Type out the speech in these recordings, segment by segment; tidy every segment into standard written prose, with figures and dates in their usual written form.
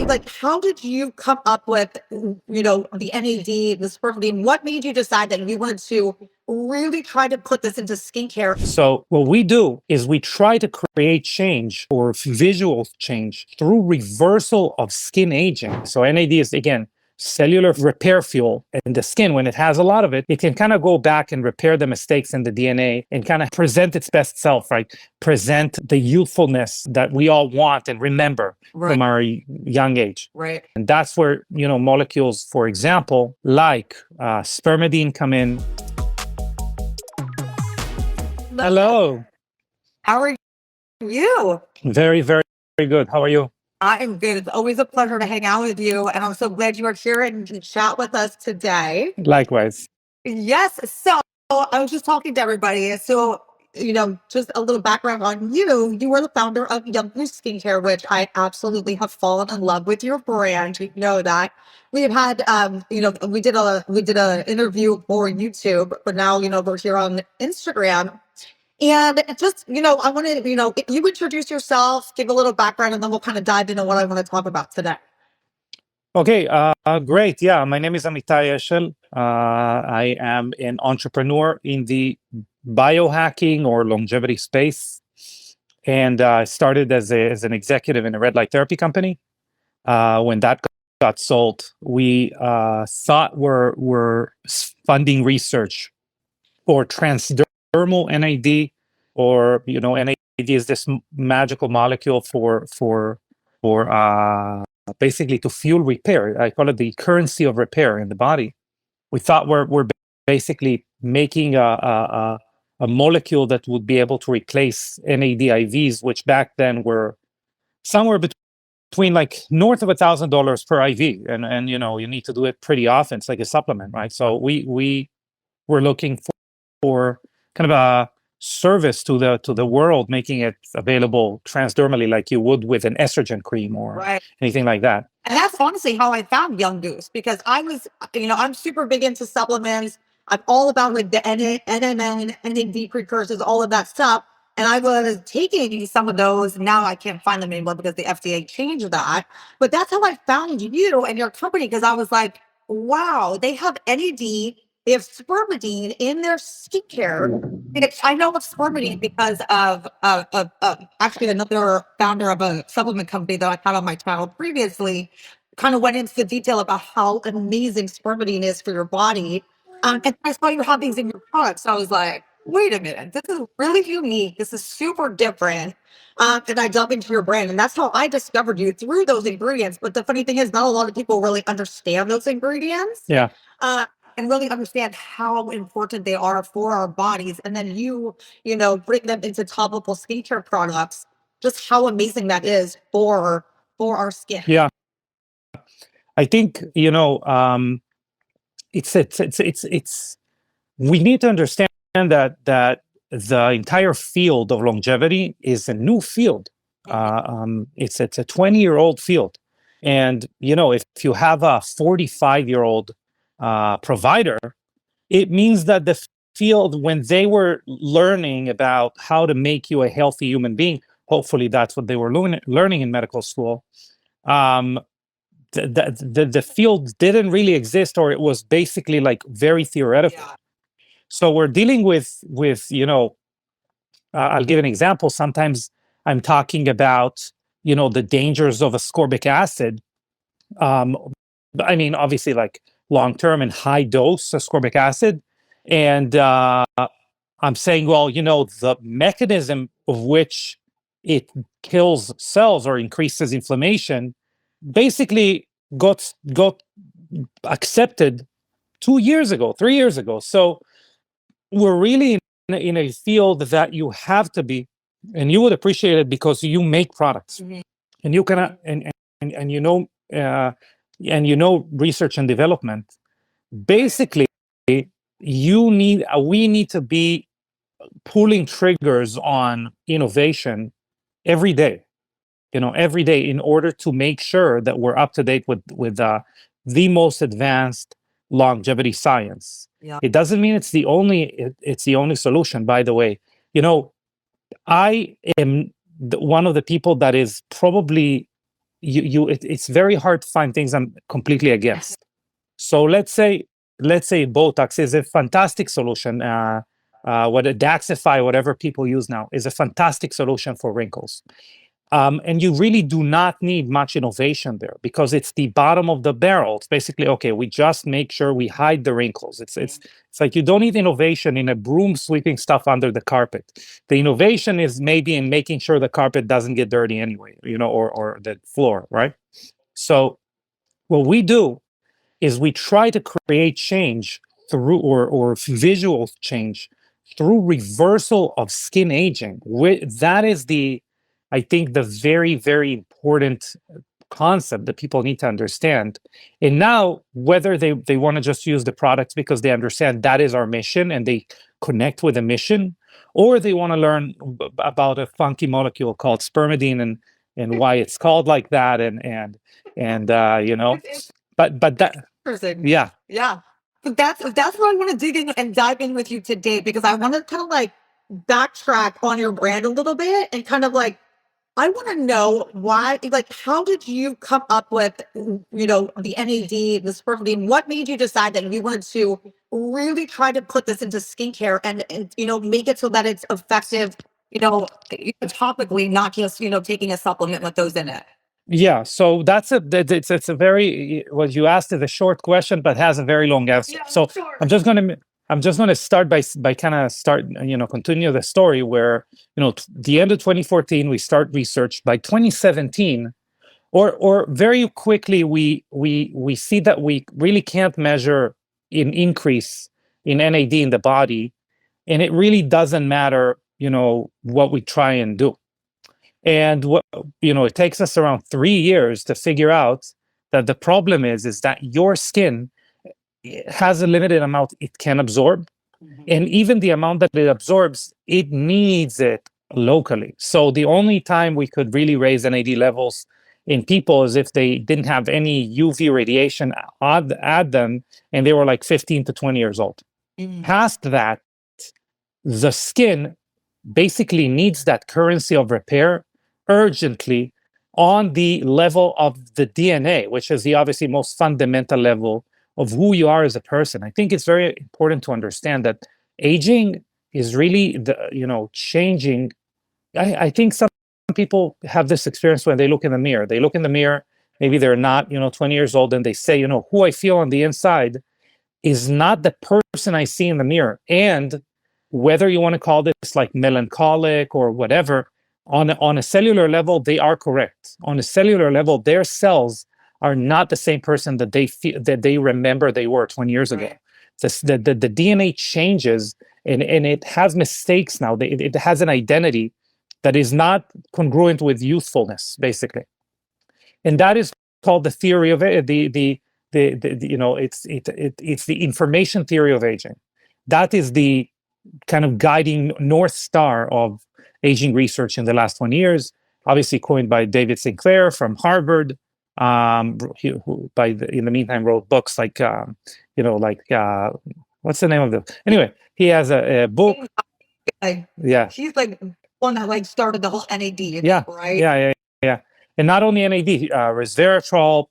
like, how did you come up with, the NAD, the spermidine? What made you decide that you wanted to really try to put this into skincare? So what we do is we try to create change or visual change through reversal of skin aging. So NAD is, again, cellular repair fuel. And the skin, when it has a lot of it, it can kind of go back and repair the mistakes in the DNA and kind of present its best self, right? Present the youthfulness that we all want and remember from our young age. Right. And that's where, molecules, for example, like spermidine come in. Hello. How are you? Very, very, very good. How are you? I am good. It's always a pleasure to hang out with you. And I'm so glad you are here and to chat with us today. Likewise. Yes. So I was just talking to everybody. So, just a little background on you. You are the founder of Youthful Skincare, which I absolutely have fallen in love with your brand. You know that. We have had, we did a interview for YouTube, but now, we're here on Instagram. And just, I wanted, if you introduce yourself, give a little background, and then we'll kind of dive into what I want to talk about today. Okay, great. Yeah, my name is Amitai Eshel. I am an entrepreneur in the biohacking or longevity space. And I started as an executive in a red light therapy company. When that got sold, we thought we're funding research for transdermal NAD, or NAD is this magical molecule for basically to fuel repair. I call it the currency of repair in the body. We thought we're basically making a molecule that would be able to replace NAD IVs, which back then were somewhere between like north of $1,000 per IV, and you need to do it pretty often. It's like a supplement, right? So we were looking for kind of a service to the world, making it available transdermally, like you would with an estrogen cream or anything like that. And that's honestly how I found Young Goose, because I was, I'm super big into supplements. I'm all about like the NMN, NAD precursors, all of that stuff. And I was taking some of those. Now I can't find them anymore because the FDA changed that. But that's how I found you and your company, because I was like, wow, they have NAD. They have spermidine in their skincare. And I know of spermidine because of actually another founder of a supplement company that I had on my channel previously kind of went into the detail about how amazing spermidine is for your body. And I saw you have these in your products. So I was like, wait a minute, this is really unique. This is super different. And I dug into your brand, and that's how I discovered you, through those ingredients. But the funny thing is, not a lot of people really understand those ingredients. Yeah. And really understand how important they are for our bodies. And then you bring them into topical skincare products, just how amazing that is for our skin. Yeah. I think, it's we need to understand that the entire field of longevity is a new field. It's a 20-year-old field. And, if you have a 45-year-old provider, it means that the field, when they were learning about how to make you a healthy human being, hopefully that's what they were learning in medical school, the field didn't really exist, or it was basically like very theoretical. Yeah. So we're dealing with I'll give an example. Sometimes I'm talking about the dangers of ascorbic acid. I mean, obviously, like long-term and high-dose ascorbic acid. And I'm saying, well, the mechanism of which it kills cells or increases inflammation basically got accepted 2 years ago, 3 years ago. So we're really in a field that you have to be, and you would appreciate it because you make products. Mhm. And you can and research and development. Basically, we need to be pulling triggers on innovation every day. Every day, in order to make sure that we're up to date with the most advanced longevity science. Yeah. It doesn't mean it's the only solution. By the way, I am one of the people that is probably it's very hard to find things I'm completely against. So let's say Botox is a fantastic solution. What a Daxify, whatever people use now, is a fantastic solution for wrinkles. And you really do not need much innovation there, because it's the bottom of the barrel. It's basically, okay, we just make sure we hide the wrinkles. It's like you don't need innovation in a broom sweeping stuff under the carpet. The innovation is maybe in making sure the carpet doesn't get dirty anyway, or the floor, right? So what we do is we try to create change through, or visual change through reversal of skin aging. That is I think, the very, very important concept that people need to understand. And now, whether they want to just use the products because they understand that is our mission and they connect with the mission, or they want to learn about a funky molecule called spermidine, and why it's called like that, and but that, yeah. Yeah. But that's what I want to dig in and dive in with you today, because I want to kind of like backtrack on your brand a little bit and kind of like, I want to know why, like, how did you come up with, the NAD, the spermidine? What made you decide that you wanted to really try to put this into skincare and make it so that it's effective, topically, not just, taking a supplement with those in it? Yeah, so it's a very, what you asked is a short question, but has a very long answer. Yeah, So sure. I'm just gonna start by kind of continue the story where, the end of 2014 we start research. By 2017, or very quickly, we see that we really can't measure an increase in NAD in the body, and it really doesn't matter, what we try and do. And it takes us around 3 years to figure out that the problem is that your skin has a limited amount it can absorb. And even the amount that it absorbs, it needs it locally. So the only time we could really raise NAD levels in people is if they didn't have any UV radiation at them, and they were like 15 to 20 years old. Past that, the skin basically needs that currency of repair urgently on the level of the DNA, which is the obviously most fundamental level of who you are as a person. I think it's very important to understand that aging is really changing. I think some people have this experience when they look in the mirror. They look in the mirror, maybe they're not 20 years old, and they say, who I feel on the inside is not the person I see in the mirror. And whether you want to call this like melancholic or whatever, on a cellular level, they are correct. On a cellular level, their cells are not the same person that they remember they were 20 years ago. The DNA changes, and it has mistakes now. It has an identity that is not congruent with youthfulness, basically. And that is called the theory of it. It's the information theory of aging. That is the kind of guiding North Star of aging research in the last 20 years, obviously coined by David Sinclair from Harvard, who in the meantime wrote books like, what's the name of the, anyway, he has a book. Yeah. He's like one that like started the whole NAD, yeah, right? Yeah. And not only NAD, resveratrol,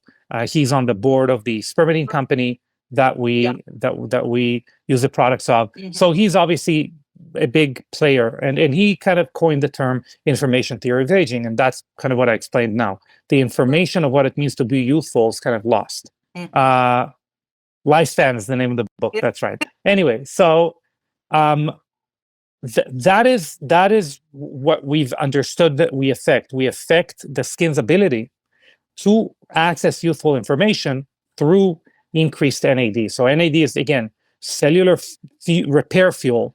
he's on the board of the Spermidine company that we use the products of. So he's obviously a big player, and he kind of coined the term information theory of aging, and that's kind of what I explained now. The information of what it means to be youthful is kind of lost. Lifespan is the name of the book. That's right. Anyway, so that is what we've understood that we affect. We affect the skin's ability to access youthful information through increased NAD. So NAD is, again, cellular repair fuel.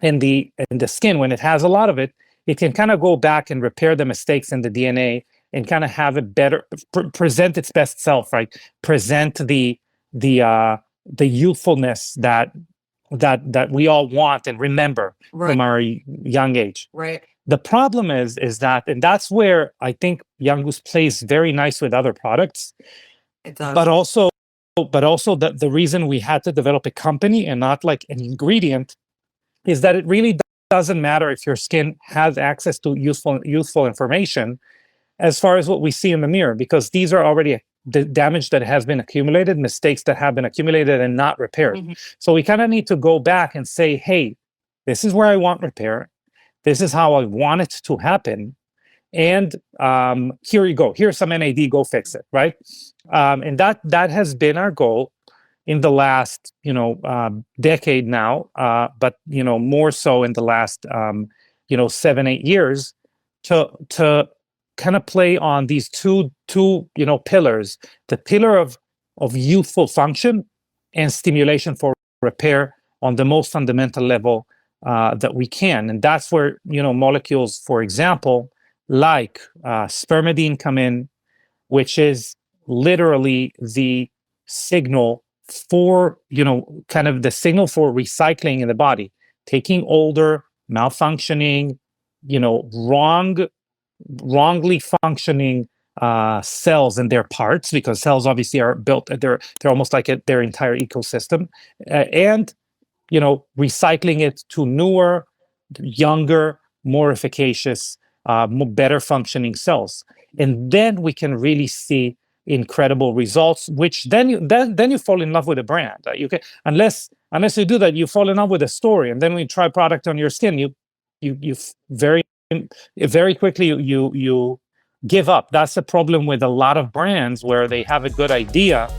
And the skin, when it has a lot of it, it can kind of go back and repair the mistakes in the DNA and kind of have it better, present its best self, right? Present the youthfulness that we all want and remember from our young age. Right. The problem is that, and that's where I think Young Goose plays very nice with other products. It does. But also the reason we had to develop a company and not like an ingredient is that it really doesn't matter if your skin has access to useful information, as far as what we see in the mirror, because these are already the damage that has been accumulated, mistakes that have been accumulated and not repaired. So we kind of need to go back and say, hey, this is where I want repair. This is how I want it to happen. And here you go. Here's some NAD. Go fix it, right? And that has been our goal in the last, decade now, but more so in the last 7-8 years, to kind of play on these two pillars: the pillar of youthful function and stimulation for repair on the most fundamental level that we can. And that's where molecules, for example, like spermidine come in, which is literally the signal for, kind of the signal for recycling in the body, taking older, malfunctioning, wrongly functioning cells and their parts, because cells obviously are built, they're almost like their entire ecosystem, and recycling it to newer, younger, more efficacious, better functioning cells. And then we can really see incredible results, which then you fall in love with a brand. You can, unless you do that, you fall in love with a story. And then when you try product on your skin, you very quickly you give up. That's the problem with a lot of brands, where they have a good idea